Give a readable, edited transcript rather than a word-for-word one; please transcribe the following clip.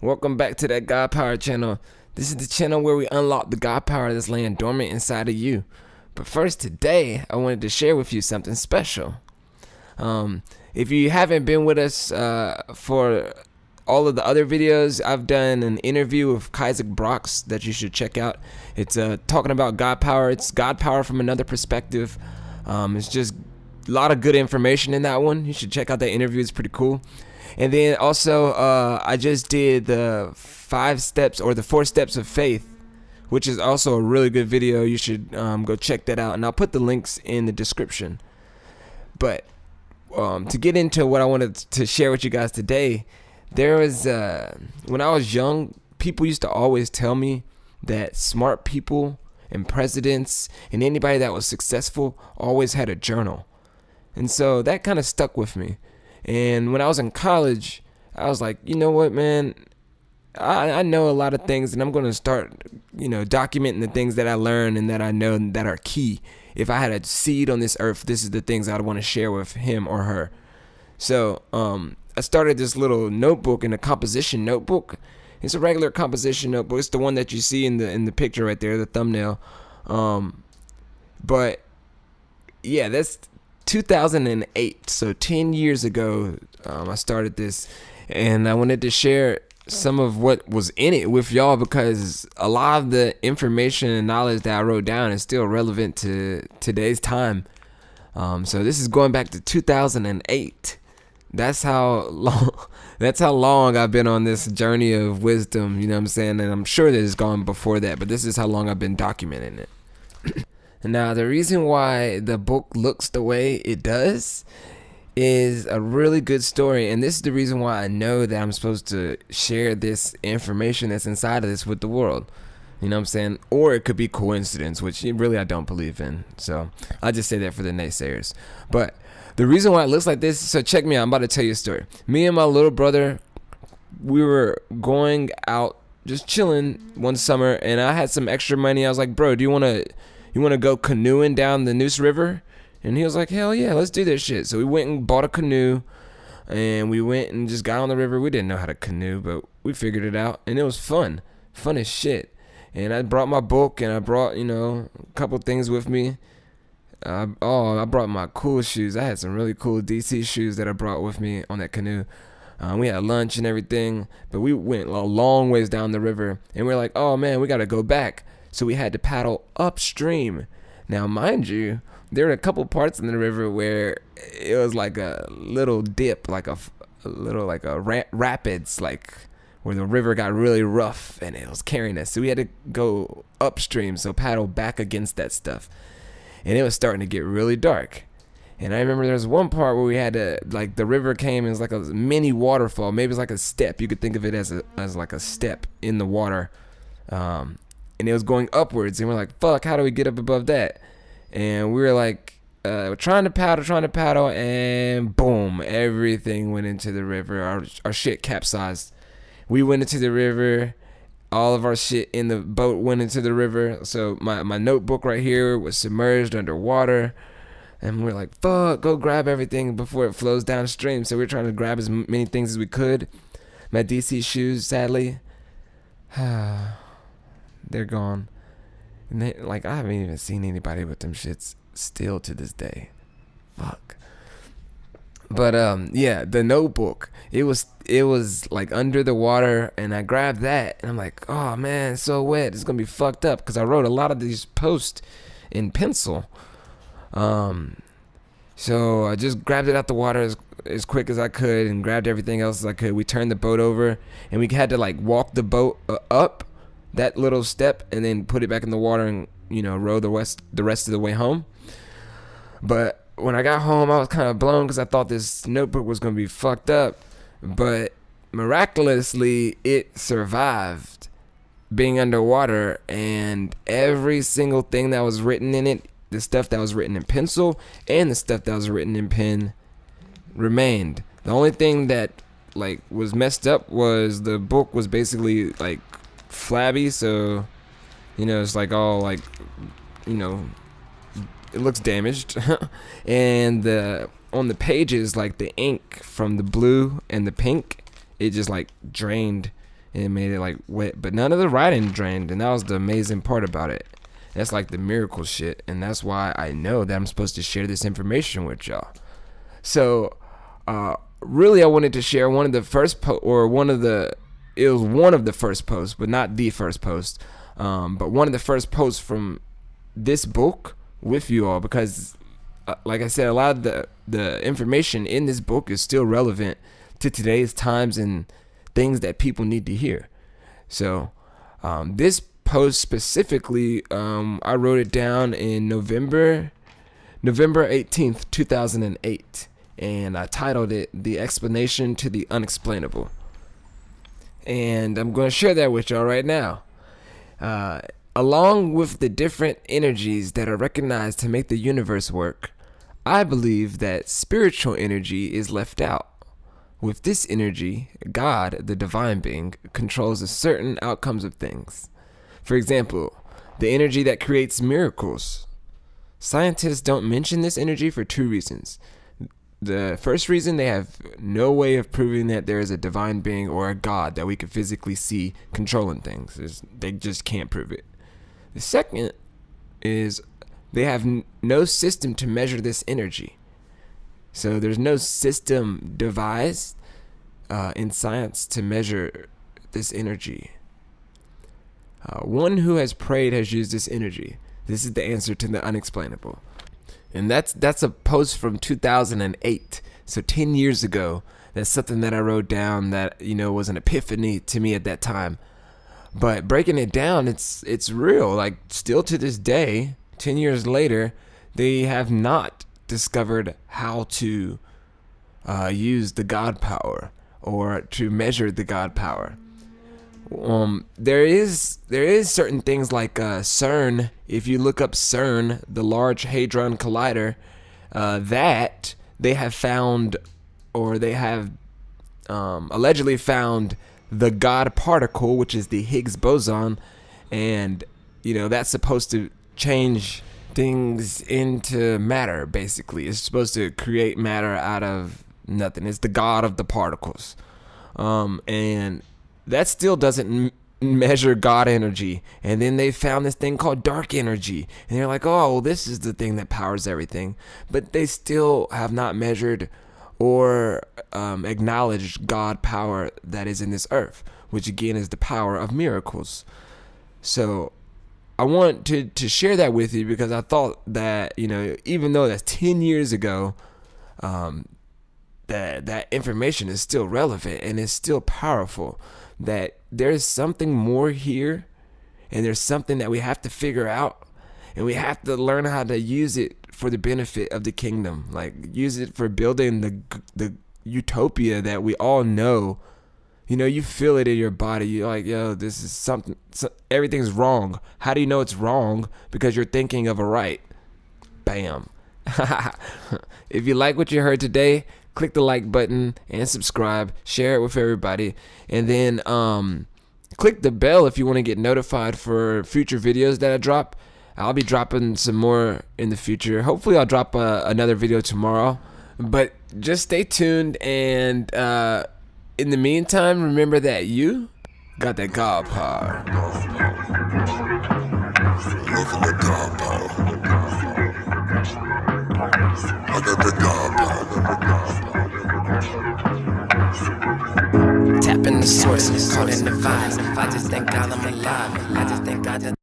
Welcome back to that God Power channel. This is the channel where we unlock the God Power that's laying dormant inside of you. But first, today, I wanted to share with you something special. If you haven't been with us for all of the other videos, I've done an interview with Isaac Brox that you should check out. It's talking about God Power. It's God Power from another perspective. It's just a lot of good information in that one. You should check out that interview. It's pretty cool. And then also, I just did the 5 steps or the 4 steps of faith, which is also a really good video. You should go check that out, and I'll put the links in the description. But to get into what I wanted to share with you guys today, there was when I was young, people used to always tell me that smart people and presidents and anybody that was successful always had a journal. And so that kind of stuck with me. And when I was in college, I was like, you know what, man, I know a lot of things, and I'm going to start, documenting the things that I learn and that I know that are key. If I had a seed on this earth, this is the things I'd want to share with him or her. So I started this little notebook, and a composition notebook. It's a regular composition notebook. It's the one that you see in the picture right there, the thumbnail. But yeah, that's 2008, so 10 years ago. I started this, and I wanted to share some of what was in it with y'all, because a lot of the information and knowledge that I wrote down is still relevant to today's time. So this is going back to 2008. That's how long I've been on this journey of wisdom, you know what I'm saying? And I'm sure that it's gone before that, but this is how long I've been documenting it. Now, the reason why the book looks the way it does is a really good story, and this is the reason why I know that I'm supposed to share this information that's inside of this with the world. You know what I'm saying? Or it could be coincidence, which really I don't believe in. So I just say that for the naysayers. But the reason why it looks like this, so check me out. I'm about to tell you a story. Me and my little brother, we were going out just chilling one summer, and I had some extra money. I was like, bro, do you want to go canoeing down the Neuse River? And he was like, hell yeah, let's do this shit. So we went and bought a canoe, and we went and just got on the river. We didn't know how to canoe, but we figured it out, and it was fun as shit. And I brought my book, and I brought, a couple things with me. I brought my cool shoes. I had some really cool DC shoes that I brought with me on that canoe. We had lunch and everything, but we went a long ways down the river, and we're like, oh man, we got to go back. So we had to paddle upstream. Now, mind you, there were a couple parts in the river where it was like a little dip, like a little rapids, like where the river got really rough and it was carrying us. So we had to go upstream, so paddle back against that stuff. And it was starting to get really dark. And I remember there was one part where we had to, like, the river came, it was like a mini waterfall. Maybe it's like a step. You could think of it as like a step in the water. And it was going upwards, and we're like, fuck, how do we get up above that? And we were like, we're trying to paddle, and boom, everything went into the river. Our shit capsized. We went into the river. All of our shit in the boat went into the river. So my notebook right here was submerged underwater. And we're like, fuck, go grab everything before it flows downstream. So we're trying to grab as many things as we could. My DC shoes, sadly, they're gone. And I haven't even seen anybody with them shits still to this day. Fuck. But yeah, the notebook, it was like under the water, and I grabbed that, and I'm like, oh man, it's so wet, it's gonna be fucked up, because I wrote a lot of these posts in pencil. So I just grabbed it out the water as quick as I could, and grabbed everything else as I could. We turned the boat over, and we had to walk the boat up that little step, and then put it back in the water, and row the rest of the way home. But when I got home, I was kind of blown, because I thought this notebook was going to be fucked up. But miraculously, it survived being underwater, and every single thing that was written in it, the stuff that was written in pencil and the stuff that was written in pen, remained. The only thing that was messed up was the book was basically flabby, so it's all it looks damaged. And on the pages, the ink from the blue and the pink, it just drained and made it like wet, but none of the writing drained, and that was the amazing part about it. That's like the miracle shit, and that's why I know that I'm supposed to share this information with y'all. So, really, I wanted to share one of the first it was one of the first posts, but not the first post, but one of the first posts from this book with you all, because, like I said, a lot of the information in this book is still relevant to today's times and things that people need to hear. So, this post specifically, I wrote it down in November 18th, 2008, and I titled it "The Explanation to the Unexplainable." And I'm going to share that with y'all right now. Along with the different energies that are recognized to make the universe work, I believe that spiritual energy is left out. With this energy, God, the divine being, controls a certain outcomes of things. For example, the energy that creates miracles. Scientists don't mention this energy for two reasons. The first reason, they have no way of proving that there is a divine being or a God that we could physically see controlling things. They just can't prove it. The second is they have no system to measure this energy. So there's no system devised in science to measure this energy. One who has prayed has used this energy. This is the answer to the unexplainable. And that's a post from 2008. So 10 years ago. That's something that I wrote down that, was an epiphany to me at that time. But breaking it down, it's real. Like, still to this day, 10 years later, they have not discovered how to use the God power or to measure the God power. There is certain things like CERN. If you look up CERN, the Large Hadron Collider, that they have found, or they have allegedly found, the God particle, which is the Higgs boson, and that's supposed to change things into matter. Basically, it's supposed to create matter out of nothing. It's the God of the particles, and that still doesn't measure God energy. And then they found this thing called dark energy, and they're like, oh, well, this is the thing that powers everything. But they still have not measured or acknowledged God power that is in this earth, which again is the power of miracles. So I want to share that with you, because I thought that, even though that's 10 years ago, that information is still relevant and is still powerful, that there's something more here, and there's something that we have to figure out, and we have to learn how to use it for the benefit of the kingdom, like use it for building the utopia that we all know. You feel it in your body. You're like, yo, this is something, everything's wrong. How do you know it's wrong? Because you're thinking of a right. Bam. If you like what you heard today, click the like button and subscribe, share it with everybody, and then click the bell if you want to get notified for future videos that I drop. I'll be dropping some more in the future. Hopefully I'll drop another video tomorrow, but just stay tuned. And in the meantime, remember that you got that God power. Loving the God power. I got the God power. Tapping the source, caught in the vibes. I just thank God I'm alive. I just thank God that